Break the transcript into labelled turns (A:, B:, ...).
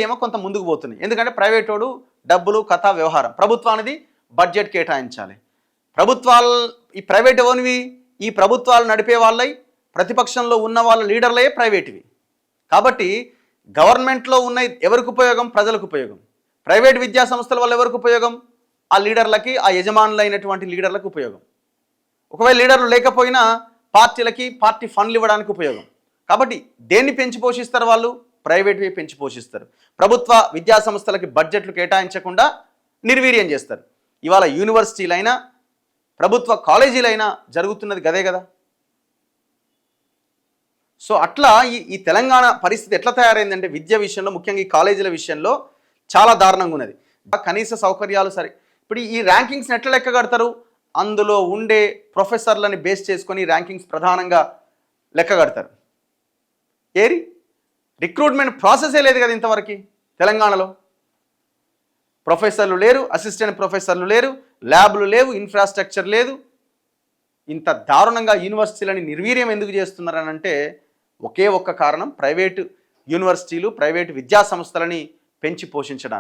A: ఏమో కొంత ముందుకు పోతున్నాయి. ఎందుకంటే ప్రైవేట్ వాడు డబ్బులు కథ వ్యవహారం, ప్రభుత్వానికి బడ్జెట్ కేటాయించాలి. ఈ ప్రైవేట్ ఎవరివి? ఈ ప్రభుత్వాలు నడిపే వాళ్ళై, ప్రతిపక్షంలో ఉన్న వాళ్ళ లీడర్లే ప్రైవేట్వి. కాబట్టి గవర్నమెంట్లో ఉన్న ఎవరికి ఉపయోగం? ప్రజలకు ఉపయోగం. ప్రైవేట్ విద్యా సంస్థల వల్ల ఎవరికి ఉపయోగం? ఆ లీడర్లకి, ఆ యజమానులైనటువంటి లీడర్లకు ఉపయోగం. ఒకవేళ లీడర్లు లేకపోయినా పార్టీలకి పార్టీ ఫండ్లు ఇవ్వడానికి ఉపయోగం. కాబట్టి దేన్ని పెంచి పోషిస్తారు వాళ్ళు? ప్రైవేట్వి పెంచి పోషిస్తారు. ప్రభుత్వ విద్యా సంస్థలకి బడ్జెట్లు కేటాయించకుండా నిర్వీర్యం చేస్తారు. ఇవాళ యూనివర్సిటీలైనా ప్రభుత్వ కాలేజీలైనా జరుగుతున్నది గదే కదా. సో అట్లా ఈ తెలంగాణ పరిస్థితి ఎట్లా తయారైందంటే విద్య విషయంలో, ముఖ్యంగా ఈ కాలేజీల విషయంలో చాలా దారుణంగా ఉన్నది. కనీస సౌకర్యాలు సరే. ఇప్పుడు ఈ ర్యాంకింగ్స్ని ఎట్లా లెక్క కడతారు? అందులో ఉండే ప్రొఫెసర్లని బేస్ చేసుకొని ర్యాంకింగ్స్ ప్రధానంగా లెక్క కడతారు. ఏరి రిక్రూట్మెంట్ ప్రాసెసే లేదు కదా ఇంతవరకు తెలంగాణలో. ప్రొఫెసర్లు లేరు, అసిస్టెంట్ ప్రొఫెసర్లు లేరు, ల్యాబ్లు లేవు, ఇన్ఫ్రాస్ట్రక్చర్ లేదు. ఇంత దారుణంగా యూనివర్సిటీలని నిర్వీర్యం ఎందుకు చేస్తున్నారనంటే ఒకే ఒక్క కారణం, ప్రైవేటు యూనివర్సిటీలు, ప్రైవేటు విద్యా సంస్థలని పెంచి పోషించడానికి.